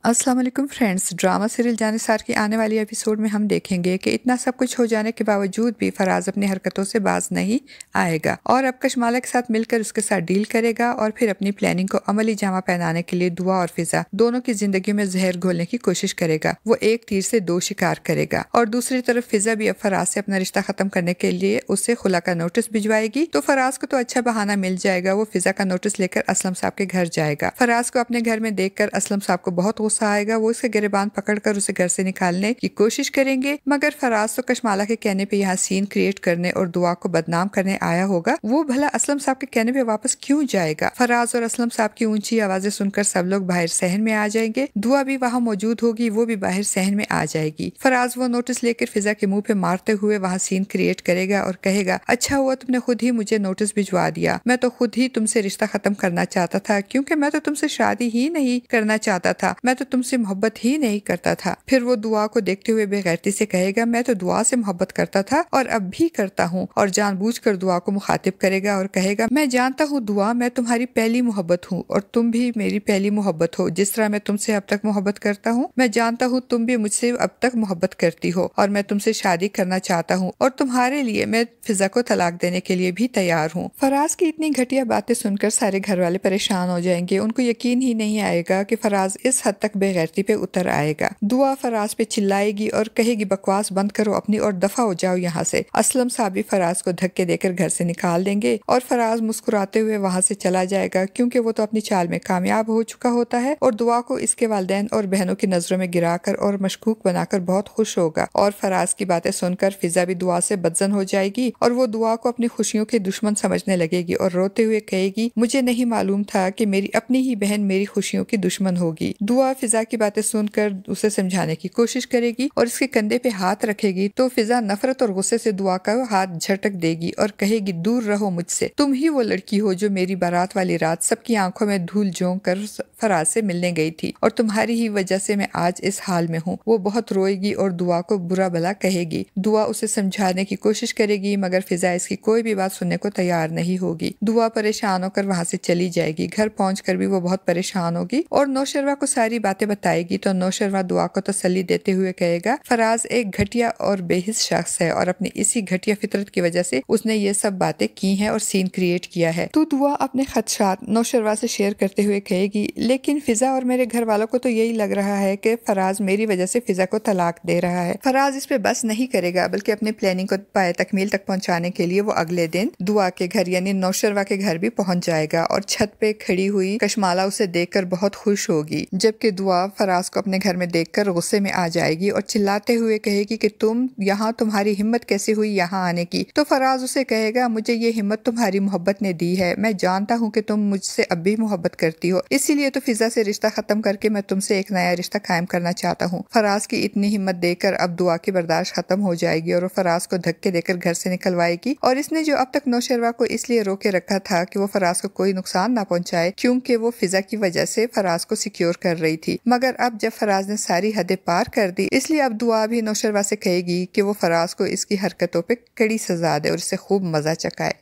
अस्सलाम वालेकुम friends. Drama serial Jannisar की आने वाली एपिसोड में हम देखेंगे कि इतना सब कुछ हो जाने के बावजूद भी फराज अपनी हरकतों से बाज नहीं आएगा और अब कशमाला के साथ मिलकर उसके साथ डील करेगा और फिर अपनी प्लानिंग को अमली जामा पहनाने के लिए दुआ और फिजा दोनों की जिंदगी में जहर घोलने की कोशिश करेगा। वो एक तीर से दो शिकार करेगा। और दूसरी तरफ फिजा भी अब फराज से अपना रिश्ता खत्म करने के लिए उसे खुला का नोटिस भिजवाएगी। तो फराज को तो अच्छा बहाना मिल जाएगा। वो फिजा का नोटिस लेकर असलम साहब के घर जाएगा। फराज को अपने घर में देखकर असलम साहब को बहुत गुस्सा आएगा। वो इसके गिरबान पकड़कर उसे घर से निकालने की कोशिश करेंगे, मगर फराज तो कशमाला के कहने पे यहाँ सीन क्रिएट करने और दुआ को बदनाम करने आया होगा। वो भला असलम साहब के कहने पे वापस क्यों जाएगा? फराज और असलम साहब की ऊंची आवाजें सुनकर सब लोग बाहर सहन में आ जाएंगे। दुआ भी वहाँ मौजूद होगी, वो भी बाहर सहन में आ जाएगी। फराज वो नोटिस लेकर फिजा के मुंह पे मारते हुए वहाँ सीन क्रिएट करेगा और कहेगा, अच्छा हुआ तुमने खुद ही मुझे नोटिस भिजवा दिया। मैं तो खुद ही तुमसे रिश्ता खत्म करना चाहता था, क्योंकि मैं तो तुमसे शादी ही नहीं करना चाहता था। मैं तो तुमसे मोहब्बत ही नहीं करता था। फिर वो दुआ को देखते हुए बेगैरती से कहेगा, मैं तो दुआ से मोहब्बत करता था और अब भी करता हूँ। और जानबूझकर दुआ को मुखातिब करेगा और कहेगा, मैं जानता हूँ दुआ, मैं तुम्हारी पहली मोहब्बत हूँ और तुम भी मेरी पहली मोहब्बत हो। जिस तरह मैं तुमसे अब तक मोहब्बत करता हूँ, मैं जानता हूँ तुम भी मुझसे अब तक मोहब्बत करती हो और मैं तुमसे शादी करना चाहता हूँ और तुम्हारे लिए मैं फिजा को तलाक देने के लिए भी तैयार हूँ। फराज की इतनी घटिया बातें सुनकर सारे घर वाले परेशान हो जाएंगे। उनको यकीन ही नहीं आएगा कि फराज इस हद तक बेगैरती पे उतर आएगा। दुआ फराज पे चिल्लाएगी और कहेगी, बकवास बंद करो अपनी और दफा हो जाओ यहाँ से। असलम साहब भी फराज को धक्के देकर घर से निकाल देंगे और फराज मुस्कुराते हुए वहाँ से चला जाएगा, क्योंकि वो तो अपनी चाल में कामयाब हो चुका होता है और दुआ को इसके वालिदैन और बहनों की नजरों में गिराकर और मशकूक बनाकर बहुत खुश होगा। और फराज की बातें सुनकर फिजा भी दुआ से बदजन हो जाएगी और वो दुआ को अपनी खुशियों के दुश्मन समझने लगेगी और रोते हुए कहेगी, मुझे नहीं मालूम था कि मेरी अपनी ही बहन मेरी खुशियों की दुश्मन होगी। दुआ फिजा की बातें सुनकर उसे समझाने की कोशिश करेगी और इसके कंधे पे हाथ रखेगी तो फिजा नफरत और गुस्से से दुआ का हाथ झटक देगी और कहेगी, दूर रहो मुझसे। तुम ही वो लड़की हो जो मेरी बारात वाली रात सबकी आंखों में धूल झोंक कर फराज से मिलने गई थी और तुम्हारी ही वजह से मैं आज इस हाल में हूँ। वो बहुत रोएगी और दुआ को बुरा भला कहेगी। दुआ उसे समझाने की कोशिश करेगी, मगर फिजा इसकी कोई भी बात सुनने को तैयार नहीं होगी। दुआ परेशान होकर वहाँ से चली जाएगी। घर पहुंचकर भी वो बहुत परेशान होगी और नौशरवा को सारी बातें बताएगी। तो नौशरवा दुआ को तसल्ली देते हुए कहेगा, फराज एक घटिया और बेहिस शख्स है और अपनी इसी घटिया फितरत की वजह से उसने ये सब बातें की हैं और सीन क्रिएट किया है। तो दुआ अपने खदशात नौशरवा से शेयर करते हुए कहेगी, लेकिन फिजा और मेरे घर वालों को तो यही लग रहा है कि फराज मेरी वजह से फिजा को तलाक दे रहा है। फराज इस पे बस नहीं करेगा, बल्कि अपनी प्लानिंग को पाए तकमील तक पहुंचाने के लिए वो अगले दिन दुआ के घर यानी नौशरवा के घर भी पहुंच जाएगा और छत पे खड़ी हुई कशमाला उसे देखकर बहुत खुश होगी, जबकि दुआ फराज को अपने घर में देखकर गुस्से में आ जाएगी और चिल्लाते हुए कहेगी कि तुम यहाँ, तुम्हारी हिम्मत कैसे हुई यहाँ आने की? तो फराज उसे कहेगा, मुझे ये हिम्मत तुम्हारी मोहब्बत ने दी है। मैं जानता हूँ कि तुम मुझसे अब भी मोहब्बत करती हो, इसीलिए तो फिजा से रिश्ता खत्म करके मैं तुमसे एक नया रिश्ता कायम करना चाहता हूँ। फराज की इतनी हिम्मत देकर अब दुआ की बर्दाश्त खत्म हो जाएगी और वो फराज को धक्के देकर घर से निकलवाएगी। और इसने जो अब तक नौशरवा को इसलिए रोके रखा था कि वो फराज को कोई नुकसान ना पहुंचाए, क्योंकि वो फिजा की वजह से फराज को सिक्योर कर रही थी, मगर अब जब फराज ने सारी हदें पार कर दी, इसलिए अब दुआ भी नौशरवा से कहेगी कि वो फराज को इसकी हरकतों पे कड़ी सजा दे और इससे खूब मजा चकाए।